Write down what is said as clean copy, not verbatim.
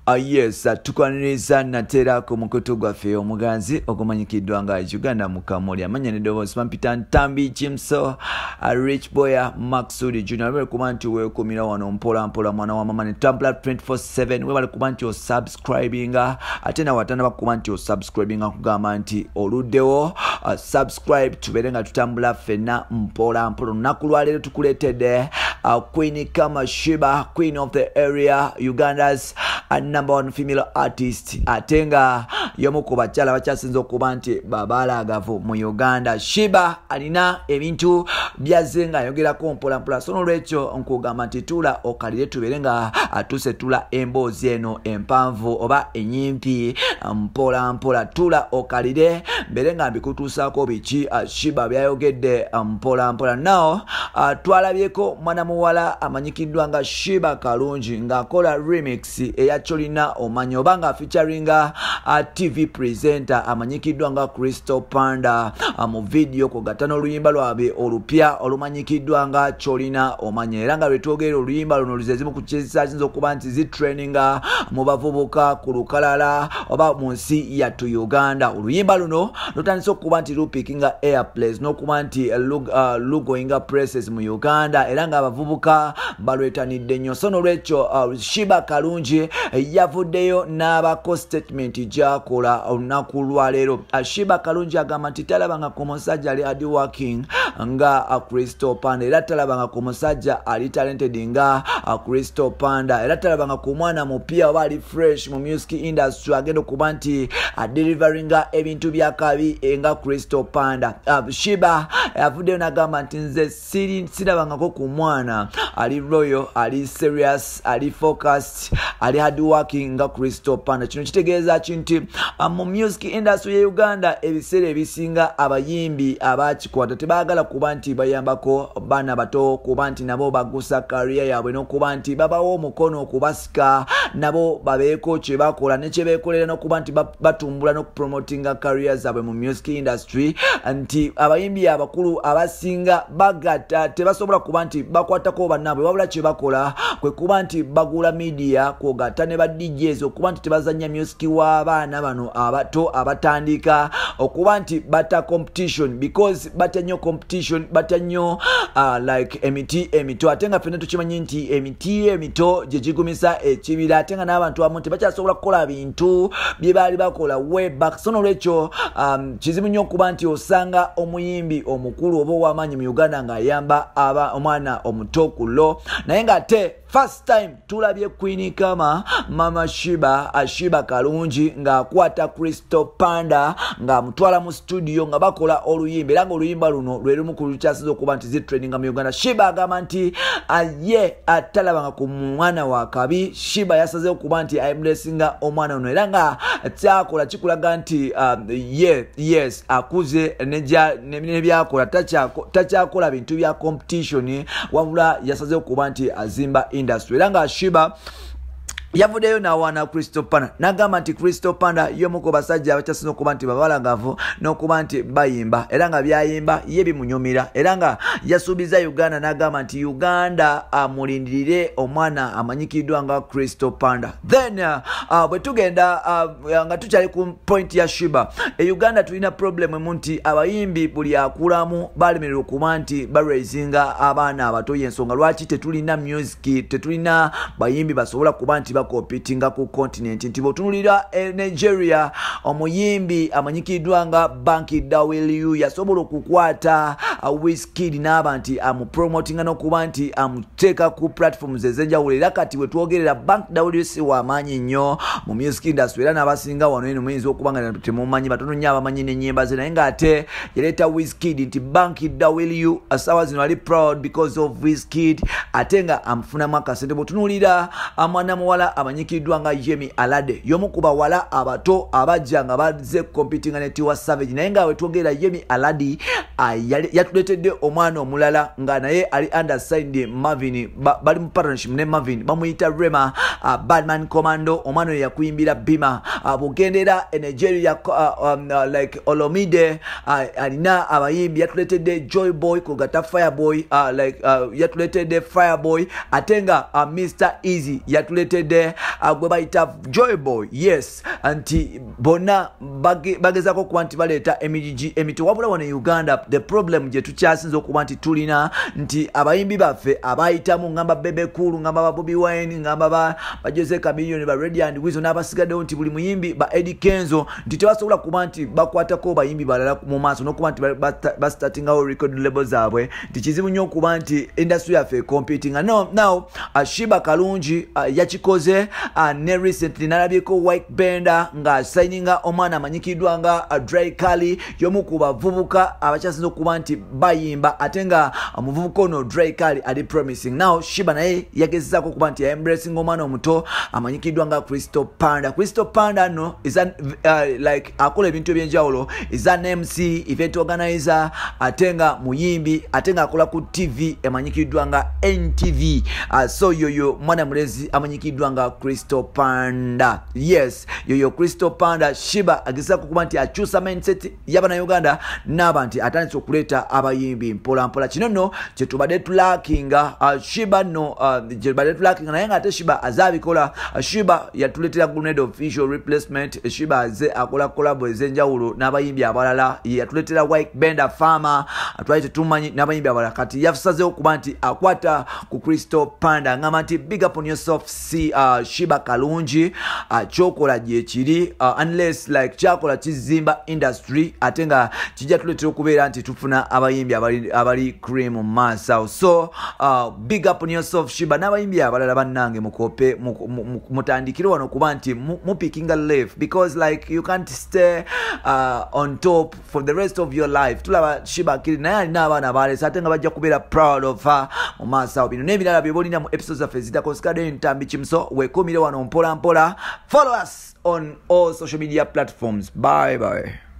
Yes, tukwaniriza natera ku mukutu gwaffe omuganzi ogumanyikiddwa nga Uganda Mukamuli amanya nedoboozi Pampita Ntambi Jimso Rich Boya Maxudi Junior webale kuba nti weekumira wano mpola mpola mwana wa mama ne Tumblr 24/7 webale kuba nti osubscribinga ate nawe atana bakuba nti osubscribinga kugamba nti oluddewo subscribe tubeere nga tutambula ffenna mpola mpola olunaku lwaleero tukuleetedde Queen Kama Shiba, Queen of the area, Uganda's #1 female artist. Atenga yomu ku bakyala bakyasinze okuba nti babalagavu mu Uganda. Shiba alina ebintu byazenga ayogerako mpola mpola. So nolwekyo nkugamba nti tula okalire tubeere nga atuse tula emboozi eno empanvu oba enyimpi mpola mpola. Tula okalire mbeere nga mbikutuusaako biki Shiba byayogedde mpola mpola. Now twalabyeko mwana muwala amanyikiddwa nga Shiba Kalungi ng'akola remix eya Cholina Omanyi oba nga featuringa TV presenter amanyikiddwa nga Crystal Panda mu video ko gatano oluyimba lwabe olupya olumanyikiddwa nga Cholina Omanyi era nga lwetwogera oluyimba luno luzezimu ku kisazinzo okuba nti zitraininga mu bavubuka ku lukalala oba mu nsi yattu Uganda. Oluyimba luno lutandise okuba nti lupikinga airplays n'okuba nti lugoinga presses mu Uganda era nga abavubuka balwetanidde nnyo. So nolwekyo Shiba Kalungi yavuddeyo n'abako statement gy'akola olunaku lwaleero. Shiba Kalungi agamba nti talabanga ku musajja ali hard working nga Crystal Panda era talabanga ku musajja ali talented nga Crystal Panda era talabanga ku mwana mupya oba ali fresh mu music industry agenda okuba nti deliveringa ebintu byakabi nga Crystal Panda. Shiba yavuddeyo n'agamba nti nze sirabangako ku mwana ali royal, ali serious, ali focused, ali hard working nga Crystal Panda. Kino kitegeeza kinti mu music industry ya Uganda ebiseera ebisinga abayimbi abakikwata tebaagala kuba nti bayambako baana bato kuba nti nabo bagusa career yaabwe n'okuba nti babawo omukono okubasika nabo babeeko kye bakola ne kye beekolera n'okuba nti batumbula n'okupromotinga career zaabwe mu music industry. Nti abayimbi abakulu abasinga bagata tebasobola kuba nti bakwatako bannaabwe wabula kye bakola kwe kuba nti bagula media kwogata ne ba DJs okuba nti tebazanya music w'abaana bano abato abatandika okuba nti bata competition because bata nnyo competition bata nnyo like emiti emito ate nga ffenna tukimanyi nti emiti emito gye gigumisa ekibira ate nga n'abantu abamu tebakyasobola kukola bintu bye baali bakola way back. So nolwekyo kizibu nnyo okuba nti osanga omuyimbi omukulu oba ow'amaanyi mu Uganda ng'ayamba omwana omuto ku lo naye ng'ate first time tulabye Queen Kama Mama Shiba Kalungi ng'akwata Crystal Panda ng'amutwala mu studio nga bakola oluyimba era ng'oluyimba luno lwe lumu ku lukyasinze okuba nti zitraininga mu Uganda. Shiba agamba nti ye atalabanga ku mwana wa kabi. Shiba yasazeewo okuba nti ayemulesinga omwana uno era nga kyakola kikulaga nti yes akuze ne byakola takyakola bintu bya competition wabula yasazeewo okuba nti azimba industry era nga Shiba yavuddeyo n'awaana Crystal Panda n'agamba nti Crystal Panda y'omu ku basajja abakyasinze okuba nti babalagavu n'okuba nti bayimba era nga byayimba ye bimunyumira era nga yasuubiza Uganda n'agamba nti Uganda amulindirire omwana amanyikiddwa nga Crystal Panda. Then bwe tugenda nga tukyali ku point ya Shiba Uganda tulina problem emu nti abayimbi buli akulamu balemererwa okuba nti baraisinga abaana abato y'ensonga lwaki tetulina music tetulina bayimbi basobola kuba nti competinga ku continent. Nti botunulira Nigeria omuyimbi amanyikiddwa nga Banky W yasobola okukwata Wizkid n'aba nti amupromotinga n'okuba nti amuteeka ku platforms ez'enjawulo era kati we twogerera Banky W si w'amaanyi nnyo mu music industry era n'abasinga wano eno muyinza okuba nga temumanyi batono nnyo abamanyi n'ennyimba ze naye ng'ate yaleeta Wizkid nti Banky W asawa zino ali proud because of Wizkid ate nga amufunamu akasente. Botunulira mwana muwala amanyikiddwa nga Yemi Alade y'omu ku bawala abato abajja nga baze competing ne Tiwa Savage naye nga we twogera Yemi Alade yatuletedde omwana omulala nga naye ali undersigned Marvin bali mu partnership ne Marvin bamuyita Rema Badman Commando omwana oyo yakuyimbira Bima bugendera Nigeria like Olomide alina abayimbi yatuletedde Joy Boy kugata Fireboy like yatuletedde Fireboy atenga Mr Easy yatuletedde gwe bayita Joy Boy yes anti bona bagezako kuba nti baleeta emijiji emito wabula wano Uganda the problem je tukyasinza okuba nti tulina nti abayimbi baffe abayitamu ngamba Bebe Cool ngamba ba Bobby Wine ngamba ba Jose Chameleone ba Ready and Wizo n'abasigaddewo nti buli muyimbi ba Eddie Kenzo nti tebasobola kuba nti bakwatako bayimbi balala mu maaso n'okuba nti bastartingawo record label zaabwe nti kizibu nnyo okuba nti industry yaffe competing now Shiba Kalungi yakikoze ne recently nalabyeko White Bender nga signinga omwana amanyikiddwa nga Dry Kali yomu ku bavubuka abakyasinza okuba nti bayimba ate nga omuvubuka ono Dry Kali ali promising now Shiba naye yagezezaako okuba nti embracing omwana omuto amanyikiddwa nga Crystal Panda no is like akola ebintu ebyenjawulo is an MC event organizer ate nga muyimbi ate nga akola ku TV emanyikiddwa nga NTV so yoyo mwana mulezi amanyikiddwa nga Crystal Panda yes yoyo Crystal Panda Shiba agezezaako okuba nti akyusa mindset y'abana Uganda n'aba nti atandise okuleeta abayimbi mpola mpola kino nno kye tubadde tulakinga Shiba no gye tubadde tulakinga naye nga ate Shiba azaabikola Shiba yatuleetera Grenade official replacement Shiba aze akola collabo ez'enjawulo n'abayimbi abalala yatuleetera White Bender Farmer twali tetumanyi n'abayimbi abalala kati yafusazeewo okuba nti akwata ku Crystal Panda ngamba nti big up on yourself Shiba Kalungi kyokola gye kiri unless like kyakola kizimba industry ate nga kijja tuleetera okubeera nti tufuna abayimbi abali cream mu maaso so big up on yourself Shiba n'abayimbi abalala bannange mukope mutandikire wano kuba nti mupikinga left because like you can't stay on top for the rest of your life tulaba Shiba kiri naye alina abaana balesa ate nga bajja kubeera proud of her mu maaso bino n'ebirala bye bolina mu episodes zaffe zitakosikadde Ntambi Kimso wekumire wano mpola mpola follow us on all social media platforms bye